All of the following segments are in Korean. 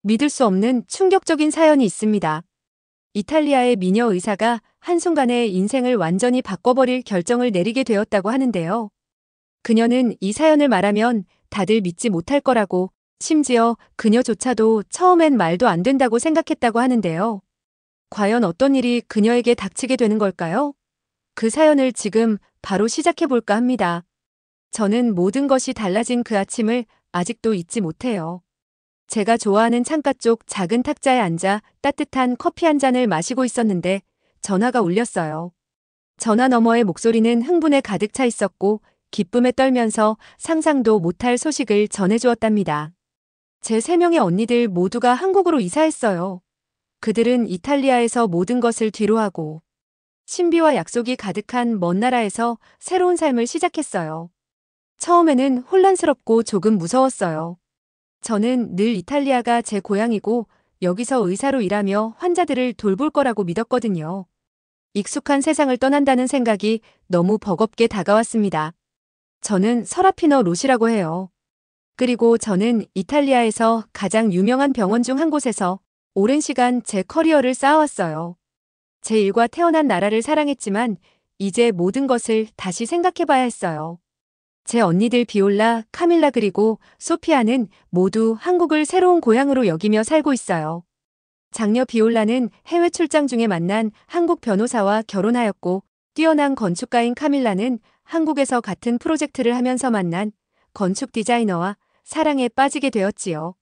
믿을 수 없는 충격적인 사연이 있습니다. 이탈리아의 미녀 의사가 한순간에 인생을 완전히 바꿔버릴 결정을 내리게 되었다고 하는데요. 그녀는 이 사연을 말하면 다들 믿지 못할 거라고, 심지어 그녀조차도 처음엔 말도 안 된다고 생각했다고 하는데요. 과연 어떤 일이 그녀에게 닥치게 되는 걸까요? 그 사연을 지금 바로 시작해 볼까 합니다. 저는 모든 것이 달라진 그 아침을 아직도 잊지 못해요. 제가 좋아하는 창가 쪽 작은 탁자에 앉아 따뜻한 커피 한 잔을 마시고 있었는데 전화가 울렸어요. 전화 너머의 목소리는 흥분에 가득 차 있었고 기쁨에 떨면서 상상도 못할 소식을 전해주었답니다. 제 3명의 언니들 모두가 한국으로 이사했어요. 그들은 이탈리아에서 모든 것을 뒤로하고 신비와 약속이 가득한 먼 나라에서 새로운 삶을 시작했어요. 처음에는 혼란스럽고 조금 무서웠어요. 저는 늘 이탈리아가 제 고향이고 여기서 의사로 일하며 환자들을 돌볼 거라고 믿었거든요. 익숙한 세상을 떠난다는 생각이 너무 버겁게 다가왔습니다. 저는 서라피너 로시라고 해요. 그리고 저는 이탈리아에서 가장 유명한 병원 중 한 곳에서 오랜 시간 제 커리어를 쌓아왔어요. 제 일과 태어난 나라를 사랑했지만 이제 모든 것을 다시 생각해봐야 했어요. 제 언니들 비올라, 카밀라 그리고 소피아는 모두 한국을 새로운 고향으로 여기며 살고 있어요. 장녀 비올라는 해외 출장 중에 만난 한국 변호사와 결혼하였고 뛰어난 건축가인 카밀라는 한국에서 같은 프로젝트를 하면서 만난 건축 디자이너와 사랑에 빠지게 되었지요.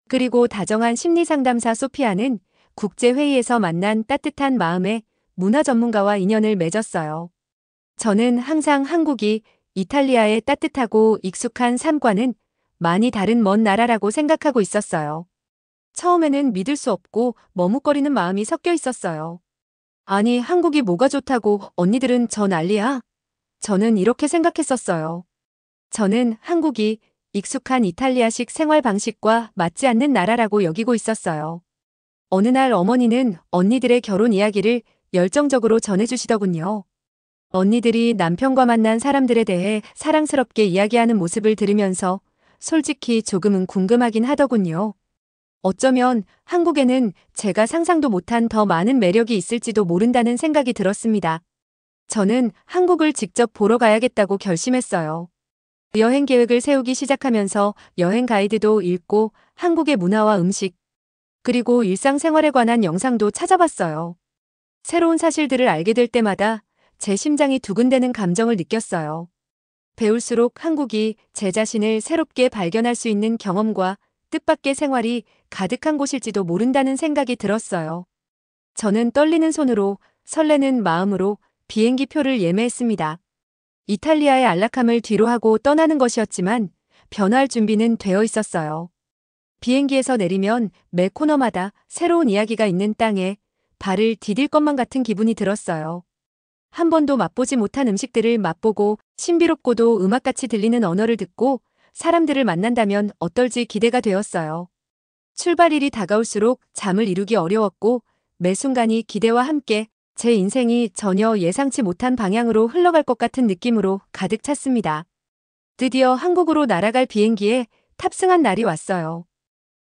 그리고 다정한 심리상담사 소피아는 국제회의에서 만난 따뜻한 마음의 문화 전문가와 인연을 맺었어요. 저는 항상 한국이 이탈리아의 따뜻하고 익숙한 삶과는 많이 다른 먼 나라라고 생각하고 있었어요. 처음에는 믿을 수 없고 머뭇거리는 마음이 섞여 있었어요. 아니, 한국이 뭐가 좋다고 언니들은 저 난리야? 저는 이렇게 생각했었어요. 저는 한국이 익숙한 이탈리아식 생활 방식과 맞지 않는 나라라고 여기고 있었어요. 어느 날 어머니는 언니들의 결혼 이야기를 열정적으로 전해주시더군요. 언니들이 남편과 만난 사람들에 대해 사랑스럽게 이야기하는 모습을 들으면서 솔직히 조금은 궁금하긴 하더군요. 어쩌면 한국에는 제가 상상도 못한 더 많은 매력이 있을지도 모른다는 생각이 들었습니다. 저는 한국을 직접 보러 가야겠다고 결심했어요. 여행 계획을 세우기 시작하면서 여행 가이드도 읽고 한국의 문화와 음식, 그리고 일상생활에 관한 영상도 찾아봤어요. 새로운 사실들을 알게 될 때마다 제 심장이 두근대는 감정을 느꼈어요. 배울수록 한국이 제 자신을 새롭게 발견할 수 있는 경험과 뜻밖의 생활이 가득한 곳일지도 모른다는 생각이 들었어요. 저는 떨리는 손으로 설레는 마음으로 비행기 표를 예매했습니다. 이탈리아의 안락함을 뒤로하고 떠나는 것이었지만 변화할 준비는 되어 있었어요. 비행기에서 내리면 매 코너마다 새로운 이야기가 있는 땅에 발을 디딜 것만 같은 기분이 들었어요. 한 번도 맛보지 못한 음식들을 맛보고 신비롭고도 음악같이 들리는 언어를 듣고 사람들을 만난다면 어떨지 기대가 되었어요. 출발일이 다가올수록 잠을 이루기 어려웠고 매 순간이 기대와 함께 제 인생이 전혀 예상치 못한 방향으로 흘러갈 것 같은 느낌으로 가득 찼습니다. 드디어 한국으로 날아갈 비행기에 탑승한 날이 왔어요.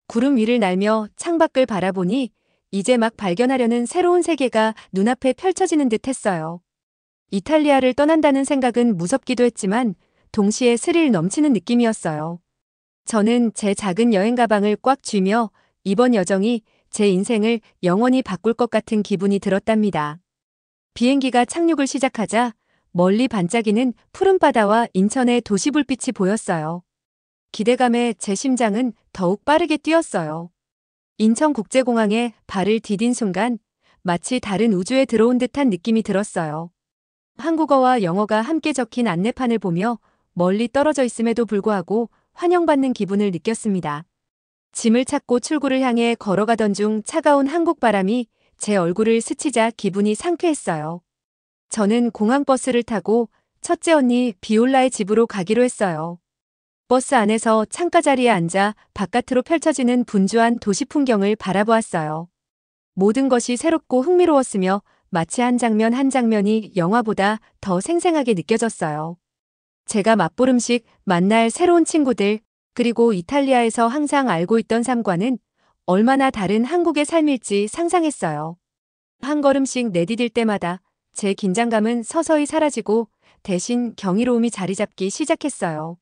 구름 위를 날며 창밖을 바라보니 이제 막 발견하려는 새로운 세계가 눈앞에 펼쳐지는 듯 했어요. 이탈리아를 떠난다는 생각은 무섭기도 했지만 동시에 스릴 넘치는 느낌이었어요. 저는 제 작은 여행 가방을 꽉 쥐며 이번 여정이 제 인생을 영원히 바꿀 것 같은 기분이 들었답니다. 비행기가 착륙을 시작하자 멀리 반짝이는 푸른 바다와 인천의 도시불빛이 보였어요. 기대감에 제 심장은 더욱 빠르게 뛰었어요. 인천국제공항에 발을 디딘 순간 마치 다른 우주에 들어온 듯한 느낌이 들었어요. 한국어와 영어가 함께 적힌 안내판을 보며 멀리 떨어져 있음에도 불구하고 환영받는 기분을 느꼈습니다. 짐을 찾고 출구를 향해 걸어가던 중 차가운 한국 바람이 제 얼굴을 스치자 기분이 상쾌했어요. 저는 공항버스를 타고 첫째 언니 비올라의 집으로 가기로 했어요. 버스 안에서 창가 자리에 앉아 바깥으로 펼쳐지는 분주한 도시 풍경을 바라보았어요. 모든 것이 새롭고 흥미로웠으며 마치 한 장면 한 장면이 영화보다 더 생생하게 느껴졌어요. 제가 맛볼 음식, 만날 새로운 친구들, 그리고 이탈리아에서 항상 알고 있던 삶과는 얼마나 다른 한국의 삶일지 상상했어요. 한 걸음씩 내디딜 때마다 제 긴장감은 서서히 사라지고 대신 경이로움이 자리 잡기 시작했어요.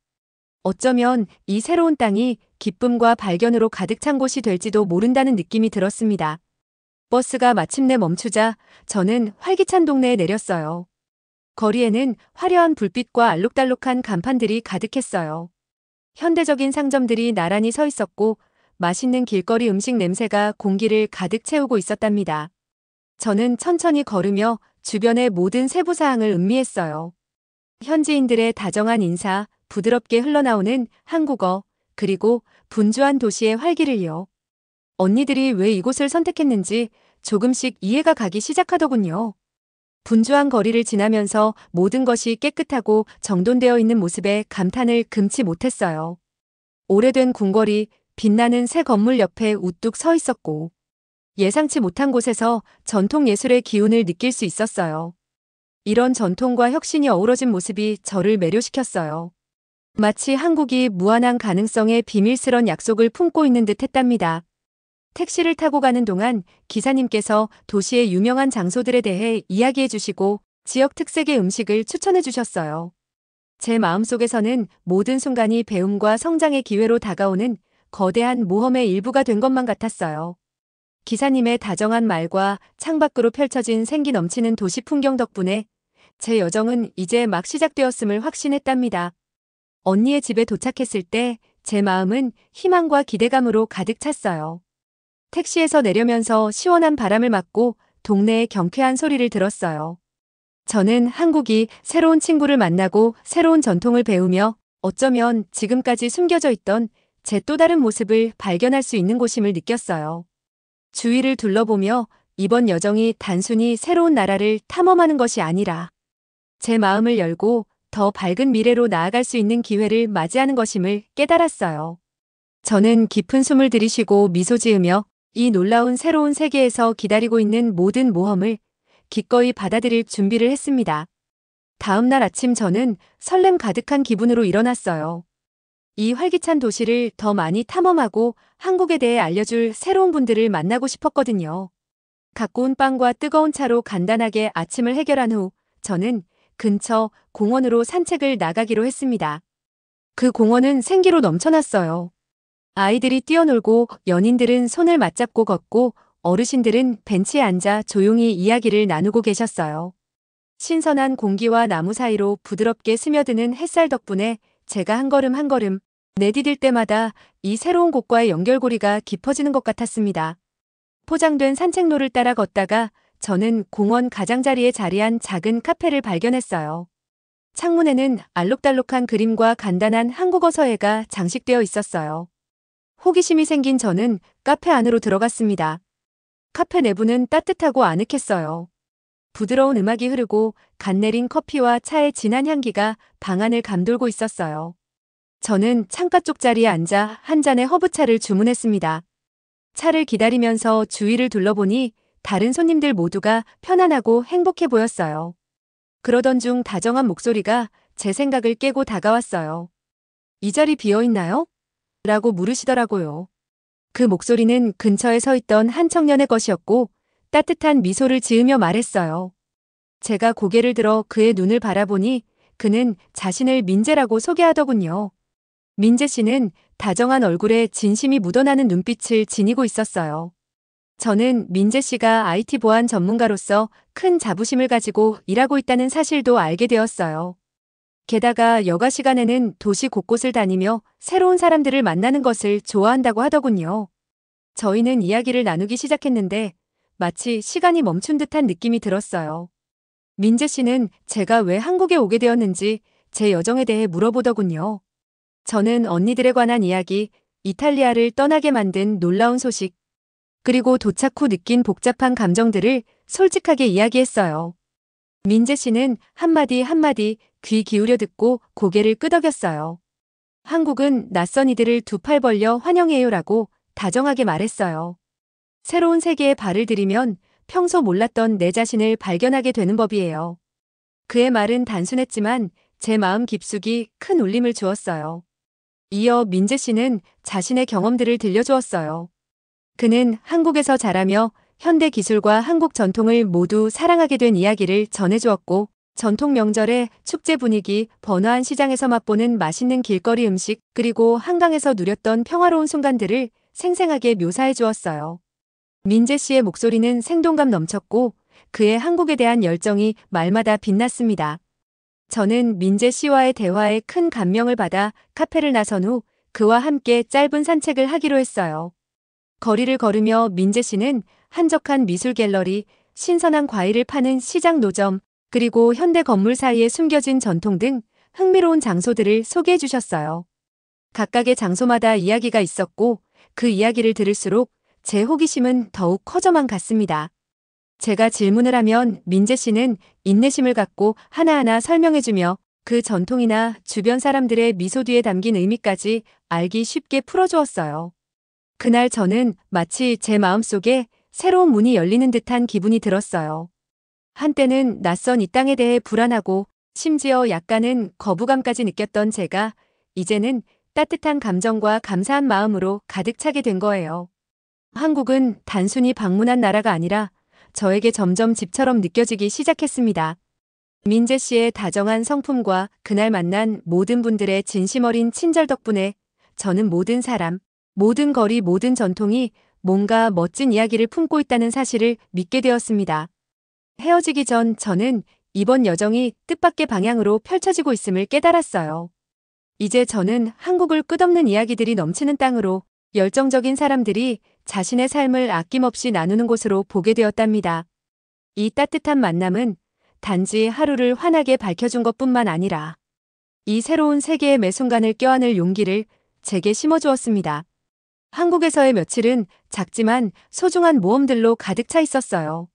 어쩌면 이 새로운 땅이 기쁨과 발견으로 가득 찬 곳이 될지도 모른다는 느낌이 들었습니다. 버스가 마침내 멈추자 저는 활기찬 동네에 내렸어요. 거리에는 화려한 불빛과 알록달록한 간판들이 가득했어요. 현대적인 상점들이 나란히 서 있었고 맛있는 길거리 음식 냄새가 공기를 가득 채우고 있었답니다. 저는 천천히 걸으며 주변의 모든 세부사항을 음미했어요. 현지인들의 다정한 인사, 부드럽게 흘러나오는 한국어, 그리고 분주한 도시의 활기를요. 언니들이 왜 이곳을 선택했는지 조금씩 이해가 가기 시작하더군요. 분주한 거리를 지나면서 모든 것이 깨끗하고 정돈되어 있는 모습에 감탄을 금치 못했어요. 오래된 궁궐이 빛나는 새 건물 옆에 우뚝 서 있었고 예상치 못한 곳에서 전통 예술의 기운을 느낄 수 있었어요. 이런 전통과 혁신이 어우러진 모습이 저를 매료시켰어요. 마치 한국이 무한한 가능성의 비밀스런 약속을 품고 있는 듯 했답니다. 택시를 타고 가는 동안 기사님께서 도시의 유명한 장소들에 대해 이야기해 주시고 지역 특색의 음식을 추천해 주셨어요. 제 마음속에서는 모든 순간이 배움과 성장의 기회로 다가오는 거대한 모험의 일부가 된 것만 같았어요. 기사님의 다정한 말과 창밖으로 펼쳐진 생기 넘치는 도시 풍경 덕분에 제 여정은 이제 막 시작되었음을 확신했답니다. 언니의 집에 도착했을 때 제 마음은 희망과 기대감으로 가득 찼어요. 택시에서 내려면서 시원한 바람을 맞고 동네의 경쾌한 소리를 들었어요. 저는 한국이 새로운 친구를 만나고 새로운 전통을 배우며 어쩌면 지금까지 숨겨져 있던 제 또 다른 모습을 발견할 수 있는 곳임을 느꼈어요. 주위를 둘러보며 이번 여정이 단순히 새로운 나라를 탐험하는 것이 아니라 제 마음을 열고 더 밝은 미래로 나아갈 수 있는 기회를 맞이하는 것임을 깨달았어요. 저는 깊은 숨을 들이쉬고 미소 지으며 이 놀라운 새로운 세계에서 기다리고 있는 모든 모험을 기꺼이 받아들일 준비를 했습니다. 다음 날 아침 저는 설렘 가득한 기분으로 일어났어요. 이 활기찬 도시를 더 많이 탐험하고 한국에 대해 알려줄 새로운 분들을 만나고 싶었거든요. 갖고 온 빵과 뜨거운 차로 간단하게 아침을 해결한 후 저는 근처 공원으로 산책을 나가기로 했습니다. 그 공원은 생기로 넘쳐났어요. 아이들이 뛰어놀고 연인들은 손을 맞잡고 걷고 어르신들은 벤치에 앉아 조용히 이야기를 나누고 계셨어요. 신선한 공기와 나무 사이로 부드럽게 스며드는 햇살 덕분에 제가 한 걸음 한 걸음 내디딜 때마다 이 새로운 곳과의 연결고리가 깊어지는 것 같았습니다. 포장된 산책로를 따라 걷다가 저는 공원 가장자리에 자리한 작은 카페를 발견했어요. 창문에는 알록달록한 그림과 간단한 한국어 서예가 장식되어 있었어요. 호기심이 생긴 저는 카페 안으로 들어갔습니다. 카페 내부는 따뜻하고 아늑했어요. 부드러운 음악이 흐르고 갓 내린 커피와 차의 진한 향기가 방 안을 감돌고 있었어요. 저는 창가 쪽 자리에 앉아 한 잔의 허브차를 주문했습니다. 차를 기다리면서 주위를 둘러보니 다른 손님들 모두가 편안하고 행복해 보였어요. 그러던 중 다정한 목소리가 제 생각을 깨고 다가왔어요. 이 자리 비어 있나요? 라고 물으시더라고요. 그 목소리는 근처에 서 있던 한 청년의 것이었고 따뜻한 미소를 지으며 말했어요. 제가 고개를 들어 그의 눈을 바라보니 그는 자신을 민재라고 소개하더군요. 민재 씨는 다정한 얼굴에 진심이 묻어나는 눈빛을 지니고 있었어요. 저는 민재 씨가 IT 보안 전문가로서 큰 자부심을 가지고 일하고 있다는 사실도 알게 되었어요. 게다가 여가 시간에는 도시 곳곳을 다니며 새로운 사람들을 만나는 것을 좋아한다고 하더군요. 저희는 이야기를 나누기 시작했는데 마치 시간이 멈춘 듯한 느낌이 들었어요. 민재 씨는 제가 왜 한국에 오게 되었는지 제 여정에 대해 물어보더군요. 저는 언니들에 관한 이야기, 이탈리아를 떠나게 만든 놀라운 소식, 그리고 도착 후 느낀 복잡한 감정들을 솔직하게 이야기했어요. 민재 씨는 한마디 한마디 귀 기울여 듣고 고개를 끄덕였어요. 한국은 낯선 이들을 두 팔 벌려 환영해요라고 다정하게 말했어요. 새로운 세계에 발을 들이면 평소 몰랐던 내 자신을 발견하게 되는 법이에요. 그의 말은 단순했지만 제 마음 깊숙이 큰 울림을 주었어요. 이어 민재 씨는 자신의 경험들을 들려주었어요. 그는 한국에서 자라며 현대 기술과 한국 전통을 모두 사랑하게 된 이야기를 전해주었고, 전통 명절의 축제 분위기, 번화한 시장에서 맛보는 맛있는 길거리 음식, 그리고 한강에서 누렸던 평화로운 순간들을 생생하게 묘사해 주었어요. 민재 씨의 목소리는 생동감 넘쳤고, 그의 한국에 대한 열정이 말마다 빛났습니다. 저는 민재 씨와의 대화에 큰 감명을 받아 카페를 나선 후 그와 함께 짧은 산책을 하기로 했어요. 거리를 걸으며 민재 씨는 한적한 미술 갤러리, 신선한 과일을 파는 시장 노점, 그리고 현대 건물 사이에 숨겨진 전통 등 흥미로운 장소들을 소개해 주셨어요. 각각의 장소마다 이야기가 있었고, 그 이야기를 들을수록 제 호기심은 더욱 커져만 갔습니다. 제가 질문을 하면 민재 씨는 인내심을 갖고 하나하나 설명해주며 그 전통이나 주변 사람들의 미소 뒤에 담긴 의미까지 알기 쉽게 풀어주었어요. 그날 저는 마치 제 마음속에 새로운 문이 열리는 듯한 기분이 들었어요. 한때는 낯선 이 땅에 대해 불안하고 심지어 약간은 거부감까지 느꼈던 제가 이제는 따뜻한 감정과 감사한 마음으로 가득 차게 된 거예요. 한국은 단순히 방문한 나라가 아니라 저에게 점점 집처럼 느껴지기 시작했습니다. 민재 씨의 다정한 성품과 그날 만난 모든 분들의 진심 어린 친절 덕분에 저는 모든 사람, 모든 거리, 모든 전통이 뭔가 멋진 이야기를 품고 있다는 사실을 믿게 되었습니다. 헤어지기 전 저는 이번 여정이 뜻밖의 방향으로 펼쳐지고 있음을 깨달았어요. 이제 저는 한국을 끝없는 이야기들이 넘치는 땅으로, 열정적인 사람들이 자신의 삶을 아낌없이 나누는 곳으로 보게 되었답니다. 이 따뜻한 만남은 단지 하루를 환하게 밝혀준 것뿐만 아니라 이 새로운 세계의 매 순간을 껴안을 용기를 제게 심어주었습니다. 한국에서의 며칠은 작지만 소중한 모험들로 가득 차 있었어요.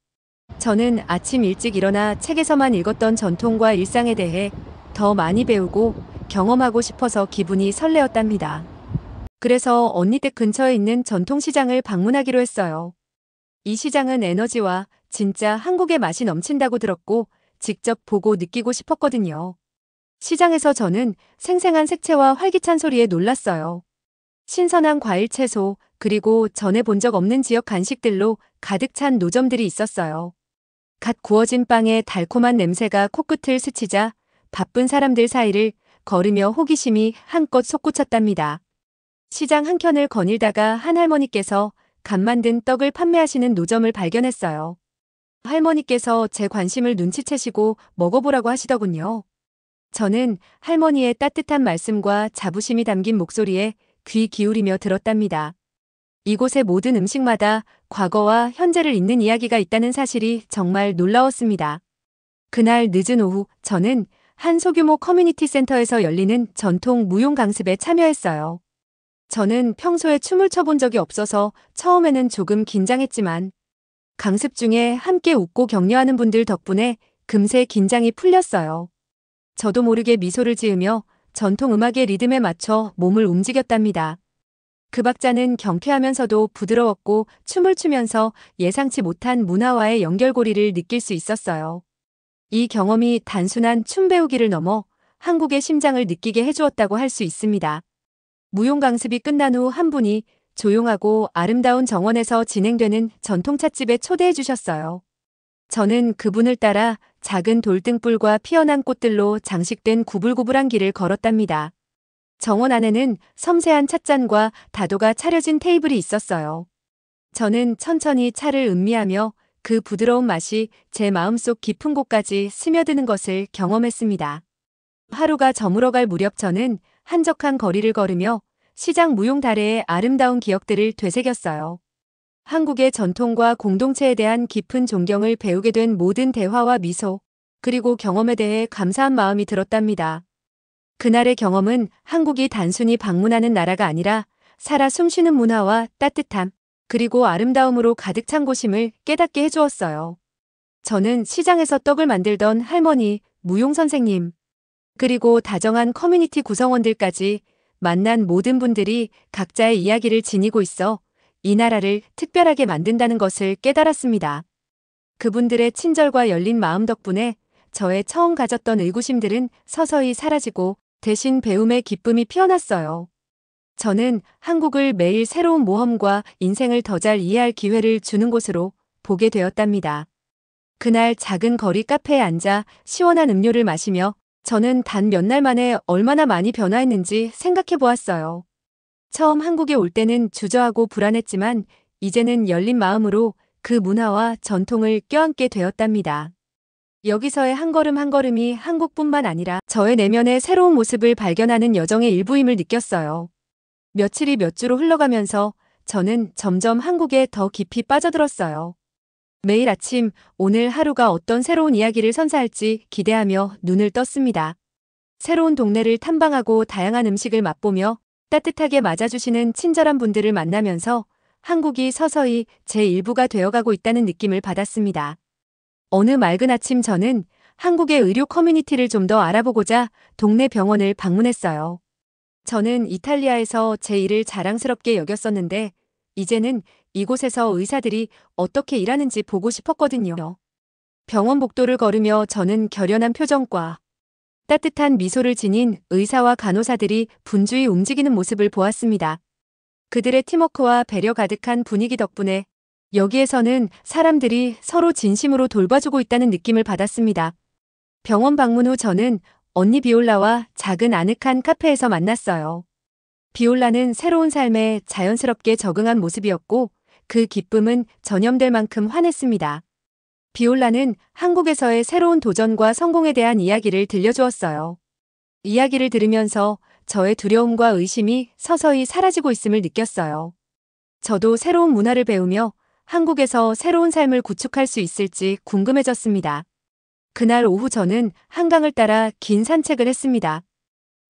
저는 아침 일찍 일어나 책에서만 읽었던 전통과 일상에 대해 더 많이 배우고 경험하고 싶어서 기분이 설레었답니다. 그래서 언니댁 근처에 있는 전통시장을 방문하기로 했어요. 이 시장은 에너지와 진짜 한국의 맛이 넘친다고 들었고 직접 보고 느끼고 싶었거든요. 시장에서 저는 생생한 색채와 활기찬 소리에 놀랐어요. 신선한 과일, 채소, 그리고 전에 본 적 없는 지역 간식들로 가득 찬 노점들이 있었어요. 갓 구워진 빵의 달콤한 냄새가 코끝을 스치자 바쁜 사람들 사이를 걸으며 호기심이 한껏 솟구쳤답니다. 시장 한켠을 거닐다가 한 할머니께서 갓 만든 떡을 판매하시는 노점을 발견했어요. 할머니께서 제 관심을 눈치채시고 먹어보라고 하시더군요. 저는 할머니의 따뜻한 말씀과 자부심이 담긴 목소리에 귀 기울이며 들었답니다. 이곳의 모든 음식마다 과거와 현재를 잇는 이야기가 있다는 사실이 정말 놀라웠습니다. 그날 늦은 오후 저는 한 소규모 커뮤니티 센터에서 열리는 전통 무용 강습에 참여했어요. 저는 평소에 춤을 춰본 적이 없어서 처음에는 조금 긴장했지만 강습 중에 함께 웃고 격려하는 분들 덕분에 금세 긴장이 풀렸어요. 저도 모르게 미소를 지으며 전통 음악의 리듬에 맞춰 몸을 움직였답니다. 그 박자는 경쾌하면서도 부드러웠고 춤을 추면서 예상치 못한 문화와의 연결고리를 느낄 수 있었어요. 이 경험이 단순한 춤 배우기를 넘어 한국의 심장을 느끼게 해주었다고 할 수 있습니다. 무용 강습이 끝난 후 한 분이 조용하고 아름다운 정원에서 진행되는 전통 찻집에 초대해 주셨어요. 저는 그분을 따라 작은 돌등불과 피어난 꽃들로 장식된 구불구불한 길을 걸었답니다. 정원 안에는 섬세한 찻잔과 다도가 차려진 테이블이 있었어요. 저는 천천히 차를 음미하며 그 부드러운 맛이 제 마음속 깊은 곳까지 스며드는 것을 경험했습니다. 하루가 저물어갈 무렵 저는 한적한 거리를 걸으며 시장 무용다래의 아름다운 기억들을 되새겼어요. 한국의 전통과 공동체에 대한 깊은 존경을 배우게 된 모든 대화와 미소, 그리고 경험에 대해 감사한 마음이 들었답니다. 그날의 경험은 한국이 단순히 방문하는 나라가 아니라 살아 숨쉬는 문화와 따뜻함, 그리고 아름다움으로 가득 찬 곳임을 깨닫게 해주었어요. 저는 시장에서 떡을 만들던 할머니, 무용 선생님, 그리고 다정한 커뮤니티 구성원들까지 만난 모든 분들이 각자의 이야기를 지니고 있어 이 나라를 특별하게 만든다는 것을 깨달았습니다. 그분들의 친절과 열린 마음 덕분에 저의 처음 가졌던 의구심들은 서서히 사라지고 대신 배움의 기쁨이 피어났어요. 저는 한국을 매일 새로운 모험과 인생을 더 잘 이해할 기회를 주는 곳으로 보게 되었답니다. 그날 작은 거리 카페에 앉아 시원한 음료를 마시며 저는 단 몇 날 만에 얼마나 많이 변화했는지 생각해 보았어요. 처음 한국에 올 때는 주저하고 불안했지만 이제는 열린 마음으로 그 문화와 전통을 껴안게 되었답니다. 여기서의 한 걸음 한 걸음이 한국뿐만 아니라 저의 내면의 새로운 모습을 발견하는 여정의 일부임을 느꼈어요. 며칠이 몇 주로 흘러가면서 저는 점점 한국에 더 깊이 빠져들었어요. 매일 아침 오늘 하루가 어떤 새로운 이야기를 선사할지 기대하며 눈을 떴습니다. 새로운 동네를 탐방하고 다양한 음식을 맛보며 따뜻하게 맞아주시는 친절한 분들을 만나면서 한국이 서서히 제 일부가 되어가고 있다는 느낌을 받았습니다. 어느 맑은 아침 저는 한국의 의료 커뮤니티를 좀 더 알아보고자 동네 병원을 방문했어요. 저는 이탈리아에서 제 일을 자랑스럽게 여겼었는데 이제는 이곳에서 의사들이 어떻게 일하는지 보고 싶었거든요. 병원 복도를 걸으며 저는 결연한 표정과 따뜻한 미소를 지닌 의사와 간호사들이 분주히 움직이는 모습을 보았습니다. 그들의 팀워크와 배려 가득한 분위기 덕분에 여기에서는 사람들이 서로 진심으로 돌봐주고 있다는 느낌을 받았습니다. 병원 방문 후 저는 언니 비올라와 작은 아늑한 카페에서 만났어요. 비올라는 새로운 삶에 자연스럽게 적응한 모습이었고 그 기쁨은 전염될 만큼 환했습니다. 비올라는 한국에서의 새로운 도전과 성공에 대한 이야기를 들려주었어요. 이야기를 들으면서 저의 두려움과 의심이 서서히 사라지고 있음을 느꼈어요. 저도 새로운 문화를 배우며 한국에서 새로운 삶을 구축할 수 있을지 궁금해졌습니다. 그날 오후 저는 한강을 따라 긴 산책을 했습니다.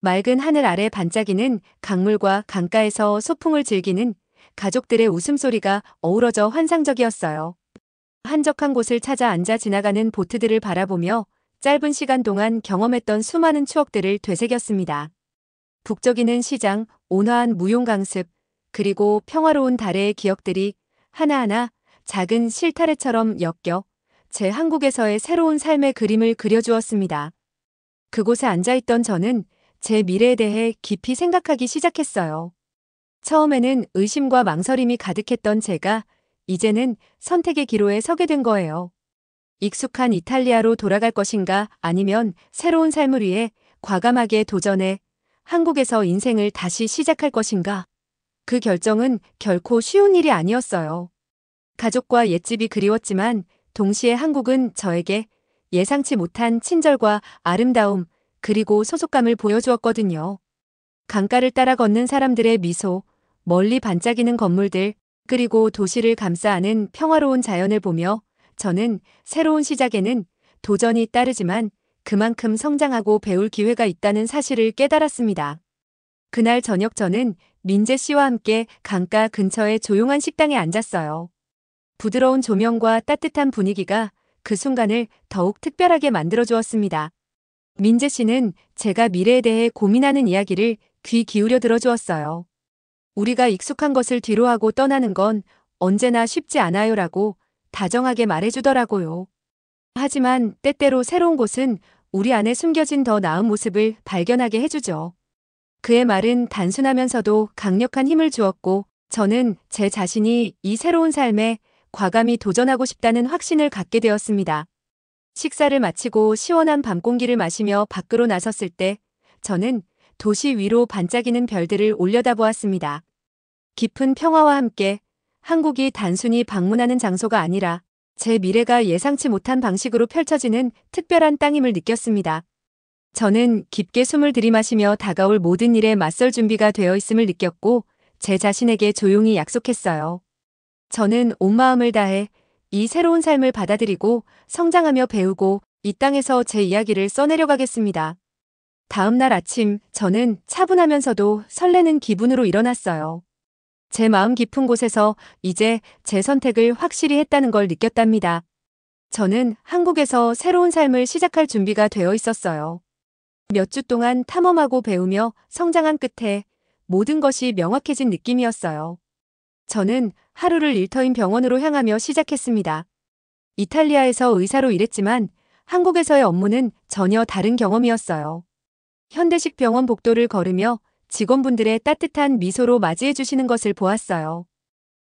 맑은 하늘 아래 반짝이는 강물과 강가에서 소풍을 즐기는 가족들의 웃음소리가 어우러져 환상적이었어요. 한적한 곳을 찾아 앉아 지나가는 보트들을 바라보며 짧은 시간 동안 경험했던 수많은 추억들을 되새겼습니다. 북적이는 시장, 온화한 무용강습, 그리고 평화로운 달의 기억들이 하나하나 작은 실타래처럼 엮여 제 한국에서의 새로운 삶의 그림을 그려주었습니다. 그곳에 앉아있던 저는 제 미래에 대해 깊이 생각하기 시작했어요. 처음에는 의심과 망설임이 가득했던 제가 이제는 선택의 기로에 서게 된 거예요. 익숙한 이탈리아로 돌아갈 것인가 아니면 새로운 삶을 위해 과감하게 도전해 한국에서 인생을 다시 시작할 것인가. 그 결정은 결코 쉬운 일이 아니었어요. 가족과 옛집이 그리웠지만 동시에 한국은 저에게 예상치 못한 친절과 아름다움 그리고 소속감을 보여주었거든요. 강가를 따라 걷는 사람들의 미소, 멀리 반짝이는 건물들, 그리고 도시를 감싸 안은 평화로운 자연을 보며 저는 새로운 시작에는 도전이 따르지만 그만큼 성장하고 배울 기회가 있다는 사실을 깨달았습니다. 그날 저녁 저는 민재 씨와 함께 강가 근처의 조용한 식당에 앉았어요. 부드러운 조명과 따뜻한 분위기가 그 순간을 더욱 특별하게 만들어주었습니다. 민재 씨는 제가 미래에 대해 고민하는 이야기를 귀 기울여 들어주었어요. 우리가 익숙한 것을 뒤로하고 떠나는 건 언제나 쉽지 않아요라고 다정하게 말해주더라고요. 하지만 때때로 새로운 곳은 우리 안에 숨겨진 더 나은 모습을 발견하게 해주죠. 그의 말은 단순하면서도 강력한 힘을 주었고 저는 제 자신이 이 새로운 삶에 과감히 도전하고 싶다는 확신을 갖게 되었습니다. 식사를 마치고 시원한 밤 공기를 마시며 밖으로 나섰을 때 저는 도시 위로 반짝이는 별들을 올려다보았습니다. 깊은 평화와 함께 한국이 단순히 방문하는 장소가 아니라 제 미래가 예상치 못한 방식으로 펼쳐지는 특별한 땅임을 느꼈습니다. 저는 깊게 숨을 들이마시며 다가올 모든 일에 맞설 준비가 되어 있음을 느꼈고 제 자신에게 조용히 약속했어요. 저는 온 마음을 다해 이 새로운 삶을 받아들이고 성장하며 배우고 이 땅에서 제 이야기를 써내려가겠습니다. 다음 날 아침 저는 차분하면서도 설레는 기분으로 일어났어요. 제 마음 깊은 곳에서 이제 제 선택을 확실히 했다는 걸 느꼈답니다. 저는 한국에서 새로운 삶을 시작할 준비가 되어 있었어요. 몇 주 동안 탐험하고 배우며 성장한 끝에 모든 것이 명확해진 느낌이었어요. 저는 하루를 일터인 병원으로 향하며 시작했습니다. 이탈리아에서 의사로 일했지만 한국에서의 업무는 전혀 다른 경험이었어요. 현대식 병원 복도를 걸으며 직원분들의 따뜻한 미소로 맞이해 주시는 것을 보았어요.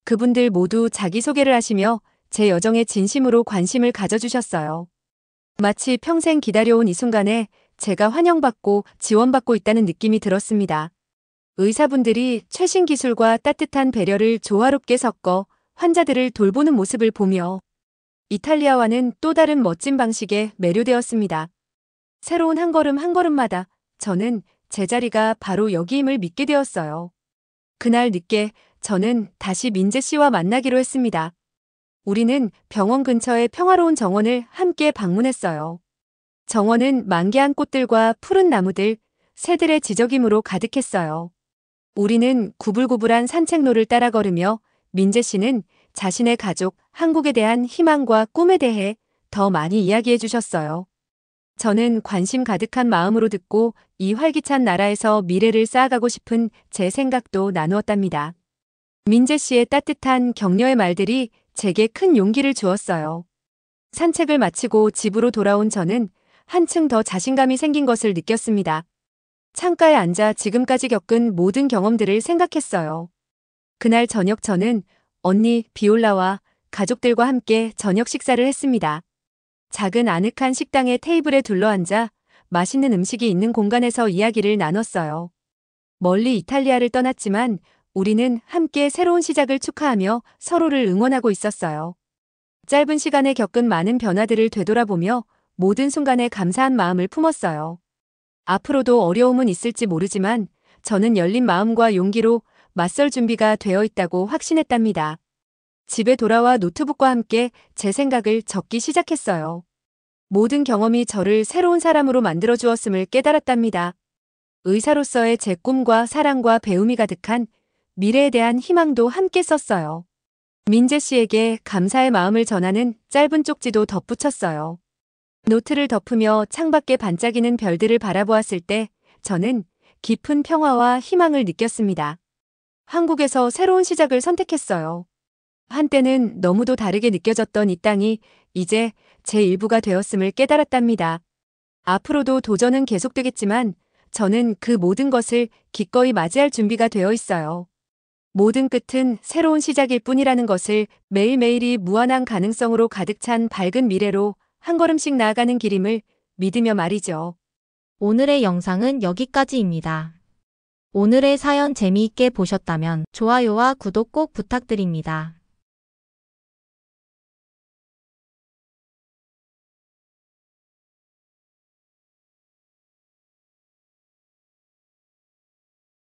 그분들 모두 자기소개를 하시며 제 여정에 진심으로 관심을 가져주셨어요. 마치 평생 기다려온 이 순간에 제가 환영받고 지원받고 있다는 느낌이 들었습니다. 의사분들이 최신 기술과 따뜻한 배려를 조화롭게 섞어 환자들을 돌보는 모습을 보며 이탈리아와는 또 다른 멋진 방식에 매료되었습니다. 새로운 한 걸음 한 걸음마다 저는 제 자리가 바로 여기임을 믿게 되었어요. 그날 늦게 저는 다시 민재 씨와 만나기로 했습니다. 우리는 병원 근처의 평화로운 정원을 함께 방문했어요. 정원은 만개한 꽃들과 푸른 나무들, 새들의 지저귀으로 가득했어요. 우리는 구불구불한 산책로를 따라 걸으며 민재 씨는 자신의 가족, 한국에 대한 희망과 꿈에 대해 더 많이 이야기해 주셨어요. 저는 관심 가득한 마음으로 듣고 이 활기찬 나라에서 미래를 쌓아가고 싶은 제 생각도 나누었답니다. 민재 씨의 따뜻한 격려의 말들이 제게 큰 용기를 주었어요. 산책을 마치고 집으로 돌아온 저는 한층 더 자신감이 생긴 것을 느꼈습니다. 창가에 앉아 지금까지 겪은 모든 경험들을 생각했어요. 그날 저녁 저는 언니 비올라와 가족들과 함께 저녁 식사를 했습니다. 작은 아늑한 식당의 테이블에 둘러앉아 맛있는 음식이 있는 공간에서 이야기를 나눴어요. 멀리 이탈리아를 떠났지만 우리는 함께 새로운 시작을 축하하며 서로를 응원하고 있었어요. 짧은 시간에 겪은 많은 변화들을 되돌아보며 모든 순간에 감사한 마음을 품었어요. 앞으로도 어려움은 있을지 모르지만 저는 열린 마음과 용기로 맞설 준비가 되어 있다고 확신했답니다. 집에 돌아와 노트북과 함께 제 생각을 적기 시작했어요. 모든 경험이 저를 새로운 사람으로 만들어 주었음을 깨달았답니다. 의사로서의 제 꿈과 사랑과 배움이 가득한 미래에 대한 희망도 함께 썼어요. 민재 씨에게 감사의 마음을 전하는 짧은 쪽지도 덧붙였어요. 노트를 덮으며 창밖에 반짝이는 별들을 바라보았을 때 저는 깊은 평화와 희망을 느꼈습니다. 한국에서 새로운 시작을 선택했어요. 한때는 너무도 다르게 느껴졌던 이 땅이 이제 제 일부가 되었음을 깨달았답니다. 앞으로도 도전은 계속되겠지만 저는 그 모든 것을 기꺼이 맞이할 준비가 되어 있어요. 모든 끝은 새로운 시작일 뿐이라는 것을 매일매일이 무한한 가능성으로 가득 찬 밝은 미래로 한 걸음씩 나아가는 길임을 믿으며 말이죠. 오늘의 영상은 여기까지입니다. 오늘의 사연 재미있게 보셨다면 좋아요와 구독 꼭 부탁드립니다.